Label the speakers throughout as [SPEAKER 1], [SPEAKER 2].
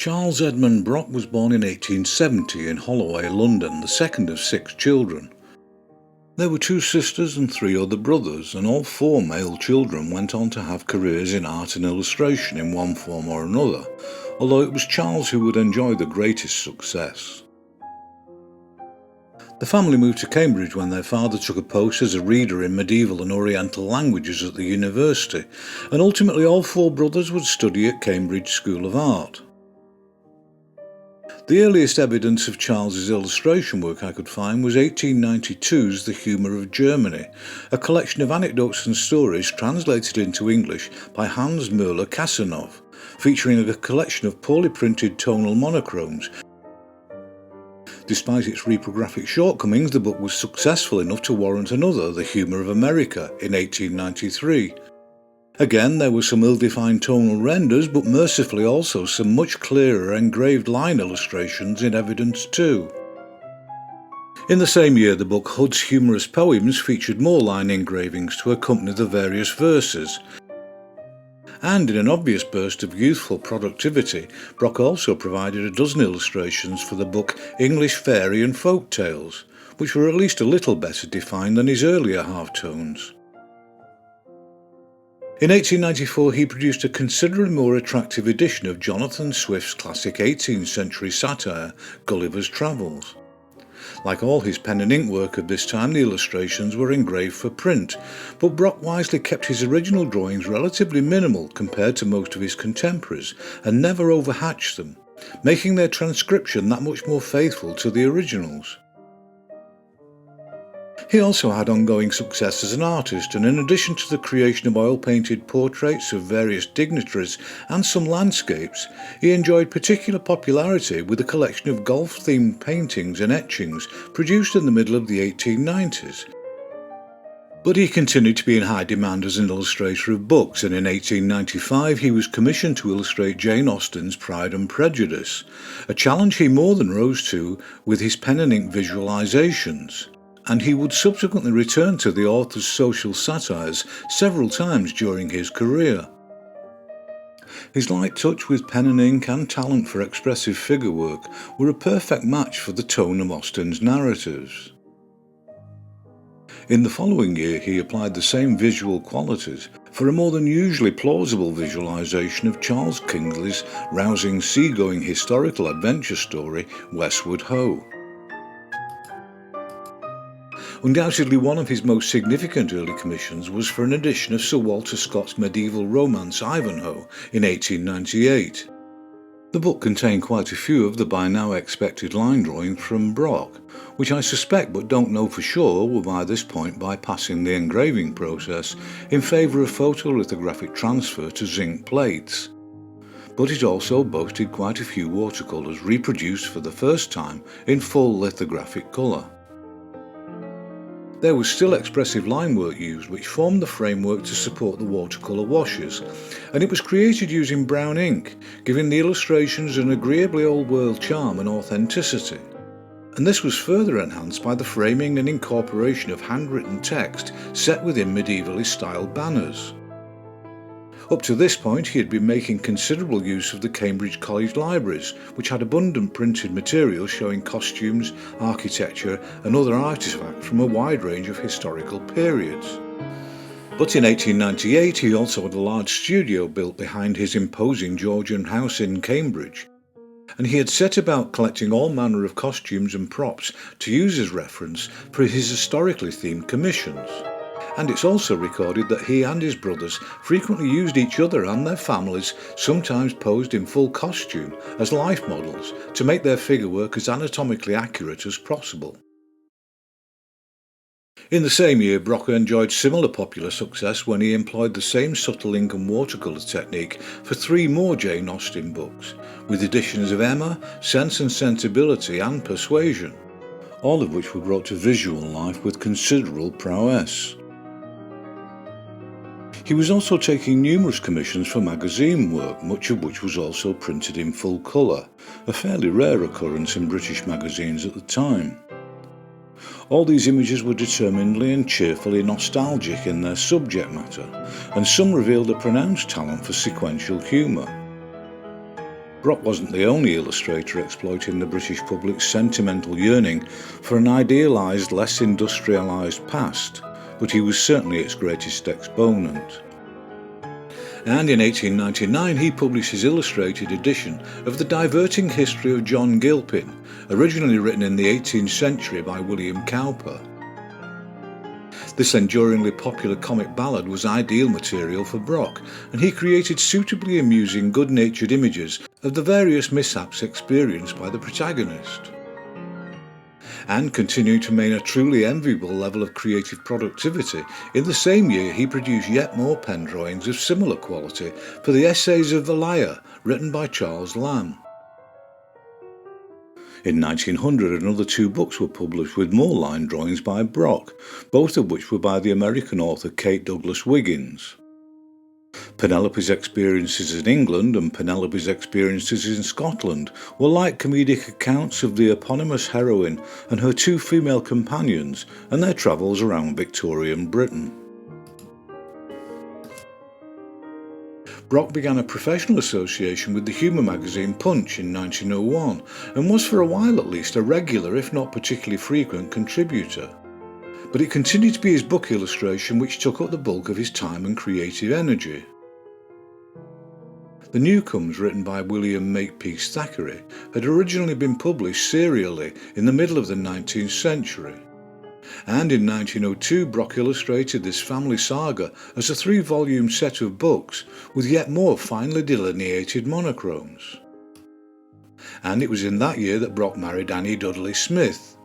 [SPEAKER 1] Charles Edmund Brock was born in 1870 in Holloway, London, the second of 6 children. There were 2 sisters and 3 other brothers, and all 4 male children went on to have careers in art and illustration in one form or another, although it was Charles who would enjoy the greatest success. The family moved to Cambridge when their father took a post as a reader in medieval and Oriental languages at the university, and ultimately all 4 brothers would study at Cambridge School of Art. The earliest evidence of Charles's illustration work I could find was 1892's The Humour of Germany, a collection of anecdotes and stories translated into English by Hans Müller Casanov, featuring a collection of poorly printed tonal monochromes. Despite its reprographic shortcomings, the book was successful enough to warrant another, The Humour of America, in 1893. Again, there were some ill-defined tonal renders, but mercifully also some much clearer engraved line illustrations in evidence too. In the same year, the book Hood's Humorous Poems featured more line engravings to accompany the various verses. And in an obvious burst of youthful productivity, Brock also provided a dozen illustrations for the book English Fairy and Folk Tales, which were at least a little better defined than his earlier halftones. In 1894 he produced a considerably more attractive edition of Jonathan Swift's classic 18th century satire, Gulliver's Travels. Like all his pen and ink work of this time, the illustrations were engraved for print, but Brock wisely kept his original drawings relatively minimal compared to most of his contemporaries, and never overhatched them, making their transcription that much more faithful to the originals. He also had ongoing success as an artist, and in addition to the creation of oil-painted portraits of various dignitaries and some landscapes, he enjoyed particular popularity with a collection of golf-themed paintings and etchings produced in the middle of the 1890s. But he continued to be in high demand as an illustrator of books, and in 1895 he was commissioned to illustrate Jane Austen's Pride and Prejudice, a challenge he more than rose to with his pen and ink visualizations. And he would subsequently return to the author's social satires several times during his career. His light touch with pen and ink and talent for expressive figure work were a perfect match for the tone of Austen's narratives. In the following year he applied the same visual qualities for a more than usually plausible visualization of Charles Kingsley's rousing seagoing historical adventure story Westward Ho! Undoubtedly one of his most significant early commissions was for an edition of Sir Walter Scott's medieval romance Ivanhoe in 1898. The book contained quite a few of the by now expected line drawings from Brock, which I suspect but don't know for sure were by this point bypassing the engraving process in favour of photolithographic transfer to zinc plates. But it also boasted quite a few watercolours reproduced for the first time in full lithographic colour. There was still expressive line work used, which formed the framework to support the watercolour washes, and it was created using brown ink, giving the illustrations an agreeably old-world charm and authenticity. And this was further enhanced by the framing and incorporation of handwritten text set within medievally styled banners. Up to this point he had been making considerable use of the Cambridge College libraries, which had abundant printed material showing costumes, architecture and other artefacts from a wide range of historical periods. But in 1898 he also had a large studio built behind his imposing Georgian house in Cambridge, and he had set about collecting all manner of costumes and props to use as reference for his historically themed commissions. And it's also recorded that he and his brothers frequently used each other and their families, sometimes posed in full costume, as life models to make their figure work as anatomically accurate as possible. In the same year, Brock enjoyed similar popular success when he employed the same subtle ink and watercolour technique for 3 more Jane Austen books, with editions of Emma, Sense and Sensibility and Persuasion, all of which were brought to visual life with considerable prowess. He was also taking numerous commissions for magazine work, much of which was also printed in full colour, a fairly rare occurrence in British magazines at the time. All these images were determinedly and cheerfully nostalgic in their subject matter, and some revealed a pronounced talent for sequential humour. Brock wasn't the only illustrator exploiting the British public's sentimental yearning for an idealised, less industrialised past, but he was certainly its greatest exponent. And in 1899 he published his illustrated edition of The Diverting History of John Gilpin, originally written in the 18th century by William Cowper. This enduringly popular comic ballad was ideal material for Brock, and he created suitably amusing, good-natured images of the various mishaps experienced by the protagonist. And continuing to maintain a truly enviable level of creative productivity, in the same year he produced yet more pen drawings of similar quality for the Essays of the Liar, written by Charles Lamb. In 1900 another 2 books were published with more line drawings by Brock, both of which were by the American author Kate Douglas Wiggins. Penelope's experiences in England and Penelope's experiences in Scotland were light comedic accounts of the eponymous heroine and her 2 female companions and their travels around Victorian Britain. Brock began a professional association with the humour magazine Punch in 1901 and was for a while at least a regular, if not particularly frequent, contributor. But it continued to be his book illustration which took up the bulk of his time and creative energy. The Newcomes, written by William Makepeace Thackeray, had originally been published serially in the middle of the 19th century. And in 1902 Brock illustrated this family saga as a 3-volume set of books with yet more finely delineated monochromes. And it was in that year that Brock married Annie Dudley Smith.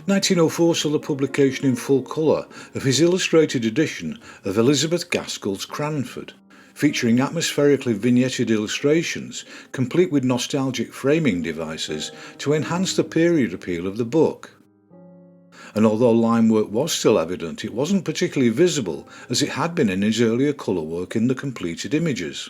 [SPEAKER 1] 1904 saw the publication in full colour of his illustrated edition of Elizabeth Gaskell's Cranford, featuring atmospherically vignetted illustrations complete with nostalgic framing devices to enhance the period appeal of the book. And although line work was still evident, it wasn't particularly visible as it had been in his earlier colour work in the completed images.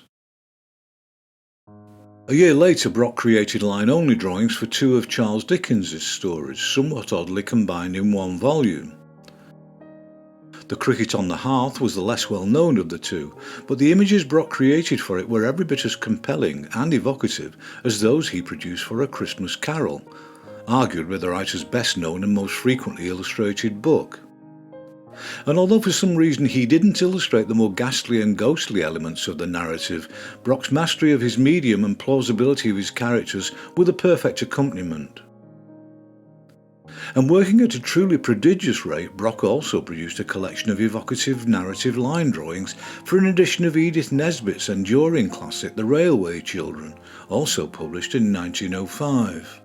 [SPEAKER 1] A year later Brock created line-only drawings for 2 of Charles Dickens's stories, somewhat oddly combined in 1 volume. The Cricket on the Hearth was the less well-known of the 2, but the images Brock created for it were every bit as compelling and evocative as those he produced for A Christmas Carol, arguably the writer's best known and most frequently illustrated book. And although for some reason he didn't illustrate the more ghastly and ghostly elements of the narrative, Brock's mastery of his medium and plausibility of his characters were the perfect accompaniment. And working at a truly prodigious rate, Brock also produced a collection of evocative narrative line drawings for an edition of Edith Nesbit's enduring classic The Railway Children, also published in 1905.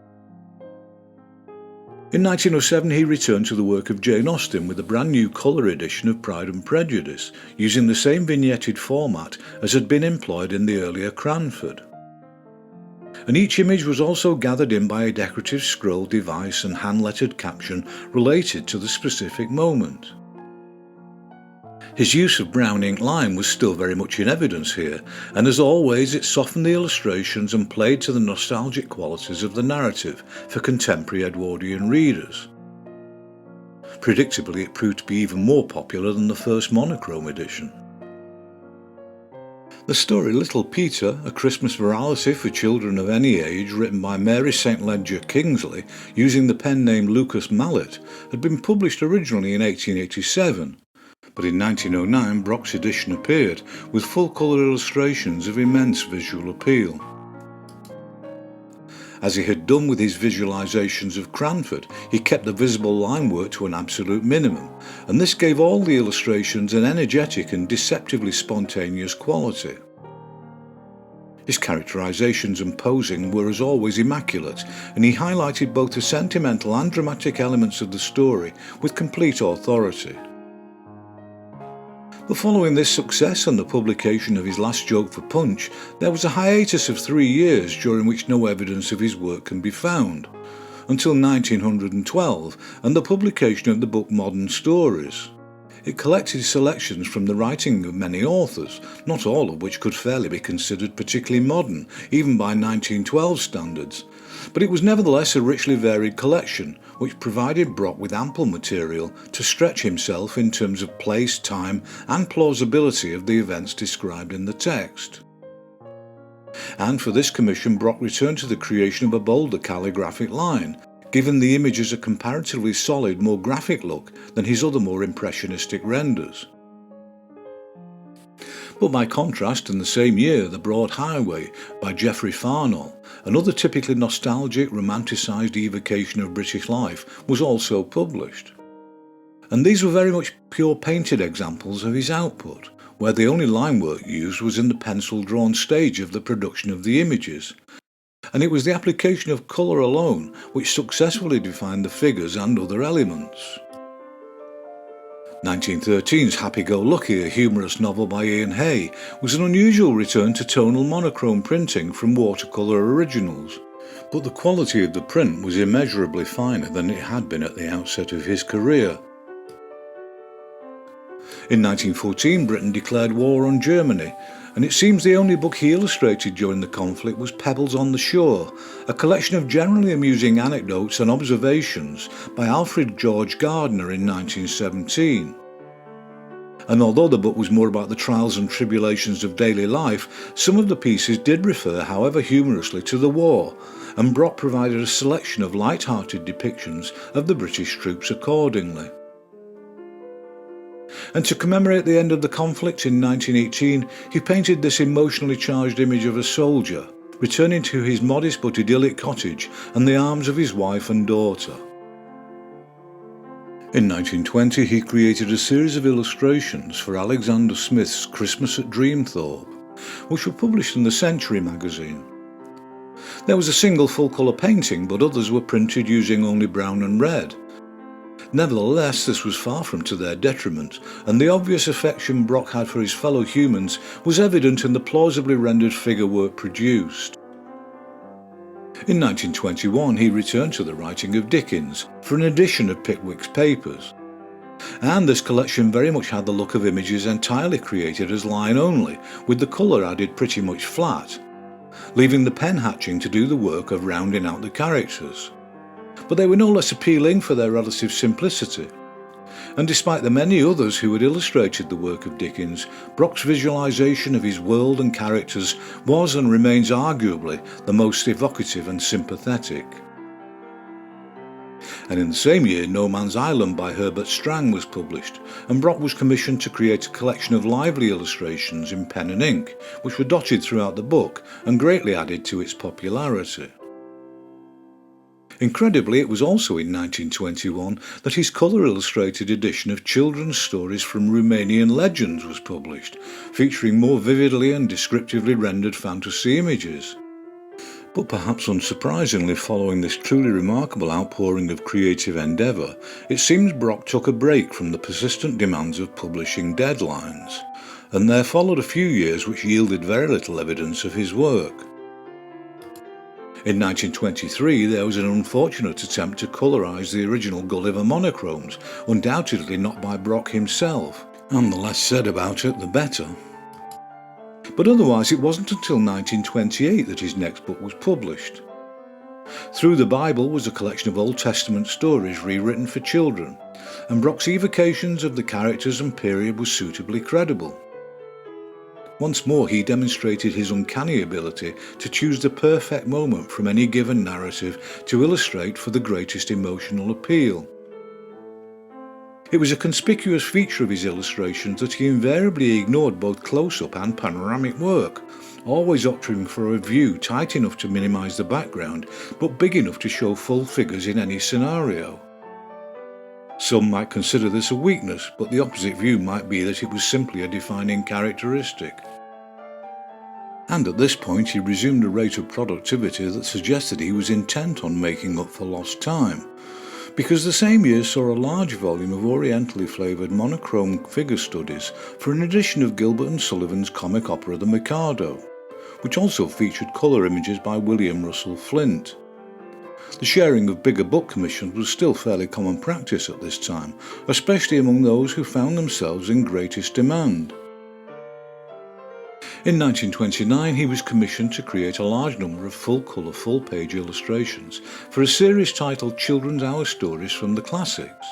[SPEAKER 1] In 1907 he returned to the work of Jane Austen with a brand new colour edition of Pride and Prejudice, using the same vignetted format as had been employed in the earlier Cranford. And each image was also gathered in by a decorative scroll device and hand-lettered caption related to the specific moment. His use of brown ink line was still very much in evidence here, and as always it softened the illustrations and played to the nostalgic qualities of the narrative for contemporary Edwardian readers. Predictably, it proved to be even more popular than the first monochrome edition. The story Little Peter, a Christmas virality for children of any age, written by Mary St. Ledger Kingsley using the pen name Lucas Mallet, had been published originally in 1887. But in 1909 Brock's edition appeared, with full-colour illustrations of immense visual appeal. As he had done with his visualisations of Cranford, he kept the visible line work to an absolute minimum, and this gave all the illustrations an energetic and deceptively spontaneous quality. His characterisations and posing were as always immaculate, and he highlighted both the sentimental and dramatic elements of the story with complete authority. But following this success and the publication of his last joke for Punch, there was a hiatus of 3 years during which no evidence of his work can be found, until 1912 and the publication of the book Modern Stories. It collected selections from the writing of many authors, not all of which could fairly be considered particularly modern, even by 1912 standards, but it was nevertheless a richly varied collection, which provided Brock with ample material to stretch himself in terms of place, time and plausibility of the events described in the text. And for this commission, Brock returned to the creation of a bolder calligraphic line, giving the images a comparatively solid, more graphic look than his other more impressionistic renders. But by contrast, in the same year, The Broad Highway by Geoffrey Farnall, another typically nostalgic, romanticised evocation of British life, was also published. And these were very much pure painted examples of his output, where the only line work used was in the pencil-drawn stage of the production of the images, and it was the application of colour alone which successfully defined the figures and other elements. 1913's Happy-Go-Lucky, a humorous novel by Ian Hay, was an unusual return to tonal monochrome printing from watercolour originals, but the quality of the print was immeasurably finer than it had been at the outset of his career. In 1914, Britain declared war on Germany, and it seems the only book he illustrated during the conflict was Pebbles on the Shore, a collection of generally amusing anecdotes and observations by Alfred George Gardner in 1917. And although the book was more about the trials and tribulations of daily life, some of the pieces did refer, however humorously, to the war, and Brock provided a selection of light-hearted depictions of the British troops accordingly. And to commemorate the end of the conflict in 1918, he painted this emotionally charged image of a soldier, returning to his modest but idyllic cottage and the arms of his wife and daughter. In 1920, he created a series of illustrations for Alexander Smith's Christmas at Dreamthorpe, which were published in the Century magazine. There was a single full-colour painting, but others were printed using only brown and red. Nevertheless, this was far from to their detriment, and the obvious affection Brock had for his fellow humans was evident in the plausibly rendered figure work produced. In 1921, he returned to the writing of Dickens for an edition of Pickwick's Papers, and this collection very much had the look of images entirely created as line only, with the colour added pretty much flat, leaving the pen hatching to do the work of rounding out the characters. But they were no less appealing for their relative simplicity. And despite the many others who had illustrated the work of Dickens, Brock's visualisation of his world and characters was and remains arguably the most evocative and sympathetic. And in the same year, No Man's Island by Herbert Strang was published, and Brock was commissioned to create a collection of lively illustrations in pen and ink, which were dotted throughout the book and greatly added to its popularity. Incredibly, it was also in 1921 that his colour-illustrated edition of Children's Stories from Romanian Legends was published, featuring more vividly and descriptively rendered fantasy images. But perhaps unsurprisingly, following this truly remarkable outpouring of creative endeavour, it seems Brock took a break from the persistent demands of publishing deadlines, and there followed a few years which yielded very little evidence of his work. In 1923, there was an unfortunate attempt to colorise the original Gulliver monochromes, undoubtedly not by Brock himself, and the less said about it, the better. But otherwise, it wasn't until 1928 that his next book was published. Through the Bible was a collection of Old Testament stories rewritten for children, and Brock's evocations of the characters and period were suitably credible. Once more, he demonstrated his uncanny ability to choose the perfect moment from any given narrative to illustrate for the greatest emotional appeal. It was a conspicuous feature of his illustrations that he invariably ignored both close-up and panoramic work, always opting for a view tight enough to minimise the background, but big enough to show full figures in any scenario. Some might consider this a weakness, but the opposite view might be that it was simply a defining characteristic. And at this point he resumed a rate of productivity that suggested he was intent on making up for lost time, because the same year saw a large volume of orientally flavoured monochrome figure studies for an edition of Gilbert and Sullivan's comic opera The Mikado, which also featured colour images by William Russell Flint. The sharing of bigger book commissions was still fairly common practice at this time, especially among those who found themselves in greatest demand. In 1929 he was commissioned to create a large number of full-colour, full-page illustrations for a series titled Children's Hour Stories from the Classics,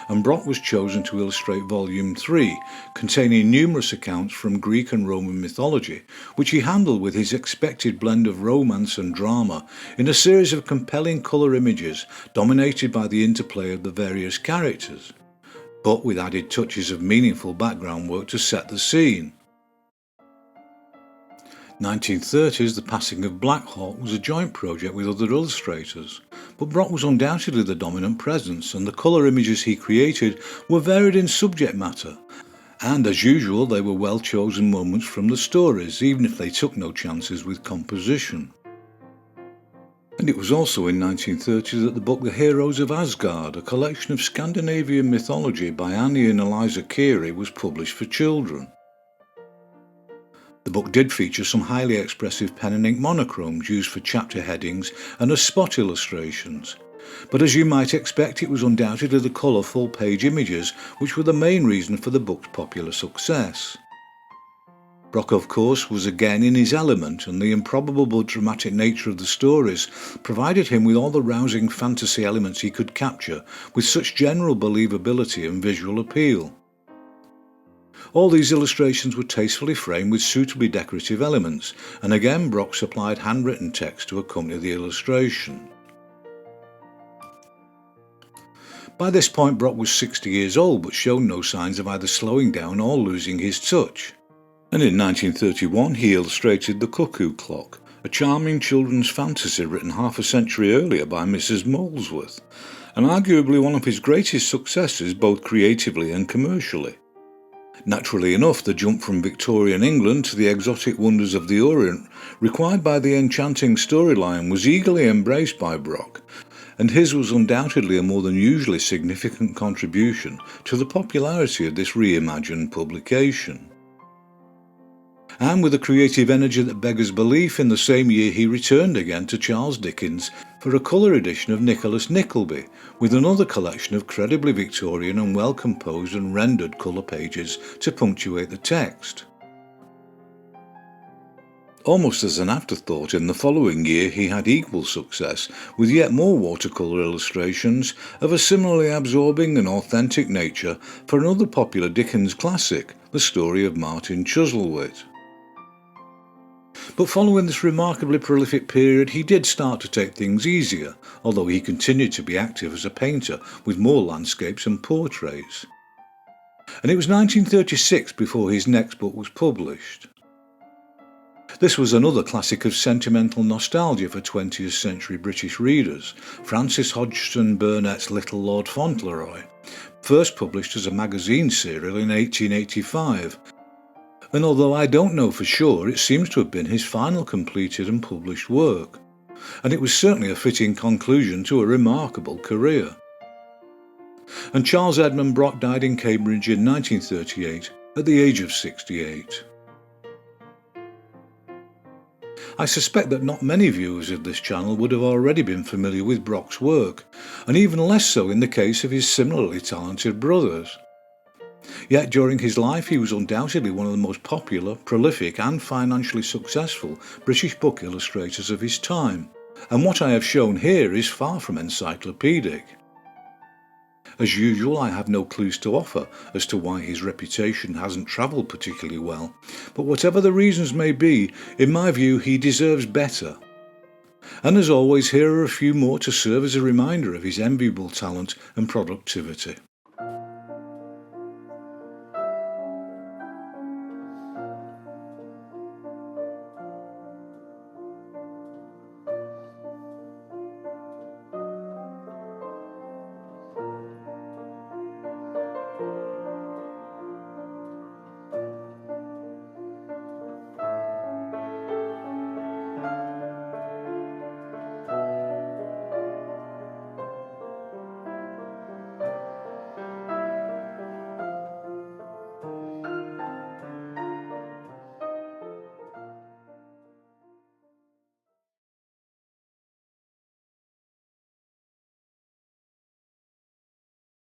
[SPEAKER 1] and Brock was chosen to illustrate Volume 3, containing numerous accounts from Greek and Roman mythology, which he handled with his expected blend of romance and drama in a series of compelling colour images dominated by the interplay of the various characters, but with added touches of meaningful background work to set the scene. 1930s, the passing of Black Hawk was a joint project with other illustrators, but Brock was undoubtedly the dominant presence, and the colour images he created were varied in subject matter, and as usual they were well chosen moments from the stories, even if they took no chances with composition. And it was also in 1930 that the book The Heroes of Asgard, a collection of Scandinavian mythology by Annie and Eliza Carey, was published for children. The book did feature some highly expressive pen and ink monochromes used for chapter headings and as spot illustrations, but as you might expect, it was undoubtedly the colour full-page images which were the main reason for the book's popular success. Brock, of course, was again in his element, and the improbable but dramatic nature of the stories provided him with all the rousing fantasy elements he could capture with such general believability and visual appeal. All these illustrations were tastefully framed with suitably decorative elements, and again Brock supplied handwritten text to accompany the illustration. By this point Brock was 60 years old, but showed no signs of either slowing down or losing his touch. And in 1931 he illustrated The Cuckoo Clock, a charming children's fantasy written half a century earlier by Mrs. Molesworth, and arguably one of his greatest successes both creatively and commercially. Naturally enough, the jump from Victorian England to the exotic wonders of the Orient required by the enchanting storyline was eagerly embraced by Brock, and his was undoubtedly a more than usually significant contribution to the popularity of this reimagined publication. And with a creative energy that beggars belief, in the same year he returned again to Charles Dickens for a colour edition of Nicholas Nickleby, with another collection of credibly Victorian and well composed and rendered colour pages to punctuate the text. Almost as an afterthought, in the following year he had equal success with yet more watercolour illustrations of a similarly absorbing and authentic nature for another popular Dickens classic, The Story of Martin Chuzzlewit. But following this remarkably prolific period he did start to take things easier, although he continued to be active as a painter with more landscapes and portraits. And it was 1936 before his next book was published. This was another classic of sentimental nostalgia for 20th century British readers, Francis Hodgson Burnett's Little Lord Fauntleroy, first published as a magazine serial in 1885, and although I don't know for sure, it seems to have been his final completed and published work, and it was certainly a fitting conclusion to a remarkable career. And Charles Edmund Brock died in Cambridge in 1938 at the age of 68. I suspect that not many viewers of this channel would have already been familiar with Brock's work, and even less so in the case of his similarly talented brothers. Yet during his life he was undoubtedly one of the most popular, prolific and financially successful British book illustrators of his time, and what I have shown here is far from encyclopedic. As usual, I have no clues to offer as to why his reputation hasn't travelled particularly well, but whatever the reasons may be, in my view he deserves better. And as always, here are a few more to serve as a reminder of his enviable talent and productivity.